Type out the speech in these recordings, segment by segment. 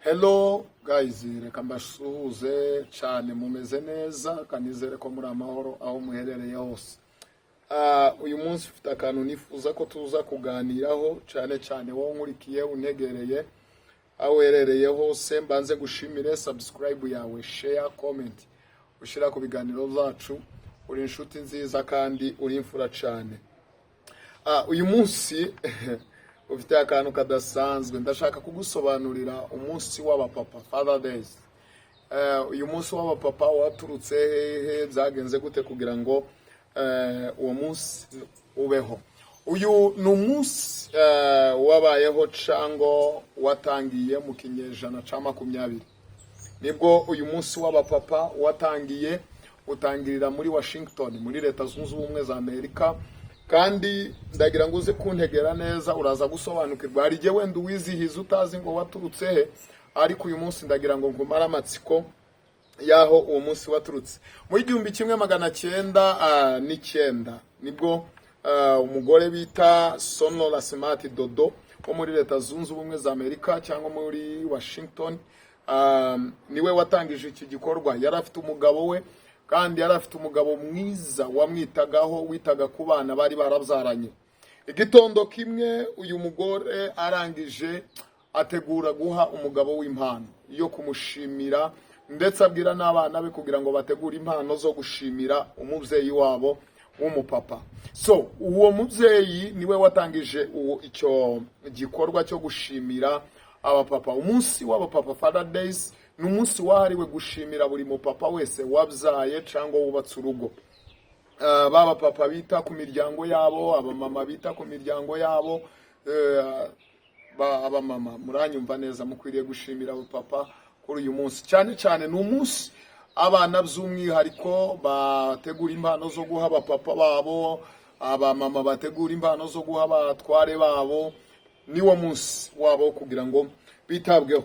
Hello guys, reka mbasuhuze cyane mumeze neza kanizere ko muri amahoro aho muherereye hose. Uyu munsi ufite akantu nifuza ko tuza kuganiraho cyane wowe nkurikiye untegereye aho uherereye hose. Mbanze gushimire subscribe yawe, share, comment ushira ku biganiro byacu. Uri inshuti nziza kandi uri imfura cyane. Uyu munsi ufite akantu kadasanzwe, ndashaka kugusobanurira umunsi w'abapapa, Father Days. Uyu munsi w'abapapa waturutse hehe, byagenze gute kugira ngo uwo munsi ubeho? Uyu ni umunsi wabayeho cango watangiye mu kinyejana ca 20. Nibwo uyu munsi w'abapapa watangiye, utangirira muri Washington muri Leta Zunze Ubumwe za Amerika. Kandi ndagira ngo uze kuntegera neza uraza gusobanukirwa. Hari je wenda uwizihiza utazi ngo waturutse he, ariko uyu munsi ndagira ngo ngumara amatsiko yaho uwo munsi waturutse. Mu 1909 nibwo umugore bita Sonora Smart Dodo wo muri Leta Zunze Ubumwe za Amerika cyangwa muri Washington, niwe watangije iki gikorwa. Yari afite umugabo we, kandi yari afite umugabo mwiza wamwitagaho, witaga ku bana bari barabyaranye. Igitondo kimwe uyu mugore arangije ategura guha umugabo w'impano yo kumushimira, ndetse abwira n'abana be kugira ngo bategure impano zo gushimira umubyeyi wabo w'umupapa. So uwo mubyeyi niwe watangije icyo gikorwa cyo gushimira abapapa. Umunsi w'abapapa, Father Days, ni umunsi wahariwe gushimira buri mupapa wese wabyaye cyangwa wubatse urugo. Baba papa bita ku miryango yabo, abamama bita ku miryango yabo. Abamama muranyumva neza, mukwiriye gushimira abapapa kuri uyu munsi. Cyane ni umunsi abana by'umwihariko bategura impano zo guha abapapa babo, abamama bategura impano zo guha abatware babo. Niwo munsi wabo kugira ngo bitabweho.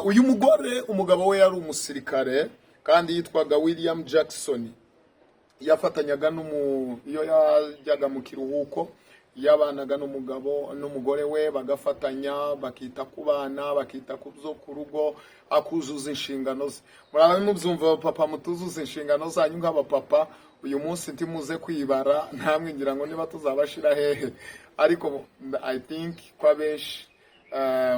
Uyu mugore umugabo we yari umusirikare kandi yitwaga William Jackson. Yafatanyaga iyo yajyaga mu kiruhuko, yabanaga n'umugore we, bagafatanya bakita ku bana, bakita ku byo ku rugo, akuzuza inshingano ze. Murabe mubyumva papa, mutuzuza inshingano zanyu nk'abapapa. Uyu munsi ntimuze kwibara, namwe ngira ngo niba tuzabashira hehe, ariko I think kwa benshi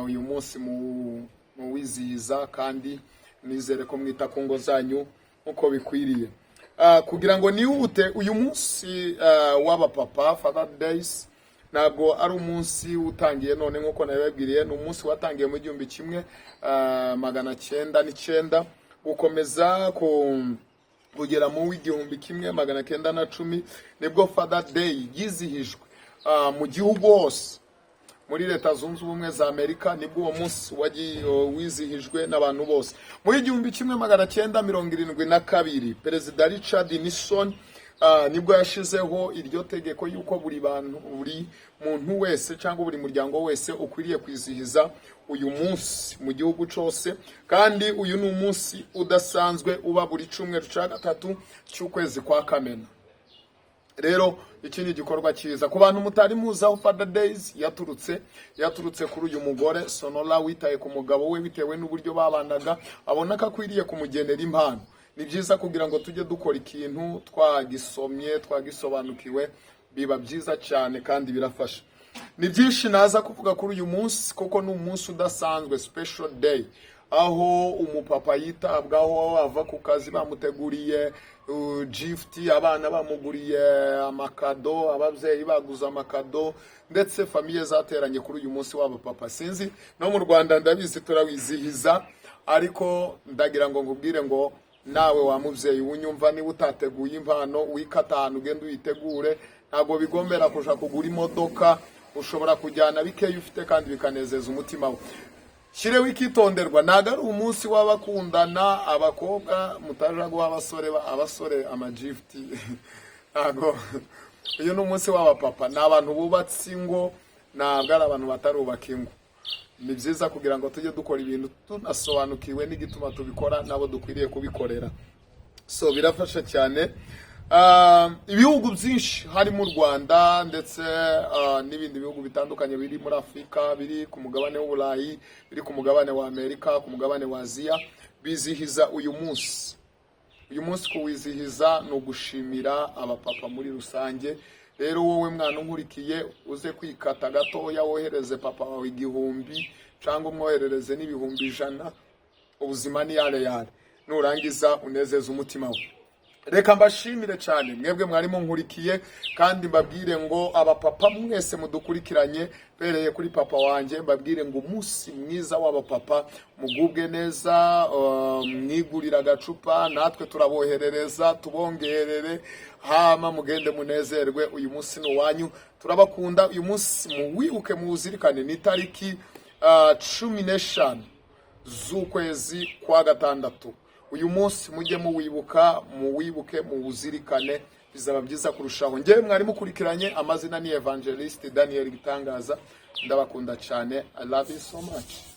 uyu munsi mu wizihiza, kandi nizere ko mwita ku ngo zanyu uko bikwiriye. Kugira ngo nihute, uyu munsi w'abapapa, Father Days, ntabwo ari umunsi utangiye none nk'uko nabibabwiriye. Ni umunsi watangiye mu 1909 gukomeza kugera mu 1910 nibwo Father Day yizihijwe mu gihugu hose. Muri Leta Zunze Ubumwe za Amerika nibwo uwo munsi wizihijwe n'abantu bose. Muri 1972 Perezida Richard Nixon nibwo yashizeho iryo tegeko yuko buri muntu wese cyangwa buri muryango wese ukwiriye kwizihiza uyu munsi mu gihugu cyose. Kandi uyu ni umunsi udasanzwe uba buri cyumweru cya gatatu cy'ukwezi kwa Kamena. Rero iki ni igikorwa cyiza ku bantu mutari muzaho. Father Days yaturutse kuri uyu mugore Sonora witaye ku mugabo we bitewe n'uburyo babanaga, abona ko akwiriye kumugenera impano. Ni byiza kugira ngo tujye dukora ikintu twagisomye, twagisobanukiwe, biba byiza cyane kandi birafasha. Ni byinshi naza kuvuga kuri uyu munsi kuko ni umunsi udasanzwe, special day, aho umupapa yitabwaho, ava ku kazi bamuteguriye gift, abana bamuguriye amakado, ababyeyi baguza amakado, ndetse famiye zateranye kuri uyu munsi w'abapapa. Sinzi no mu Rwanda ndabizi turawizihiza, ariko ndagira ngo ngubwire ngo nawe wa mubyeyi unyumva, niba utateguye impano wikata ahantu ugenda uyitegure. Ntabwo bigombera kuja kugura imodoka, ushobora kujyana bikeya ufite kandi bikanezeza umutima we. Shireho ikitonderwa, ntago ari umunsi w'abakundana, abakobwa mutaja guha abasore amagift. Ntago uyu ni umunsi w'abapapa, ni abantu bubatse ingo, ntabwo ari abantu batarubaka ingo. Ni byiza kugira ngo tujye dukora ibintu tunasobanukiwe n'igituma tubikora, nabo dukwiriye kubikorera. So birafasha cyane. ibihugu byinshi harimo u Rwanda ndetse n'ibindi bihugu bitandukanye biri muri Afurika, biri ku mugabane w'Uburayi, biri ku mugabane wa Amerika, ku mugabane wa Aziya, bizihiza uyu munsi. Uyu munsi kuwizihiza ni ugushimira abapapa muri rusange. Rero wowe mwana unkurikiye uze kwikata gatoya, wohereze papa wawe 1000 cyangwa umwoherereze n'ibihumbi 100. Ubuzima ni yale nurangiza unezeza umutima we. Reka mbashimire cyane mwebwe mwarimo nkurikiye, kandi mbabwire ngo abapapa mwese mudukurikiranye, bereye kuri papa wanje, mbabwire ngo umunsi mwiza w'abapapa, mugubwe neza, mwigurira agacupa, natwe turaboherereza, tubongerere, hama mugende munezerwe. Uyu munsi ni wanyu, turabakunda. Uyu munsi muwibuke, muwuzirikane, ni tariki 15 z'ukwezi kwa gatandatu. Uyu munsi mujye muwibuke, muwuzirikane, bizaba byiza kurushaho. Ngewe mwari mukurikiranye, amazina ni Evangelist Daniel Gitangaza. Ndabakunda cyane. I love you so much.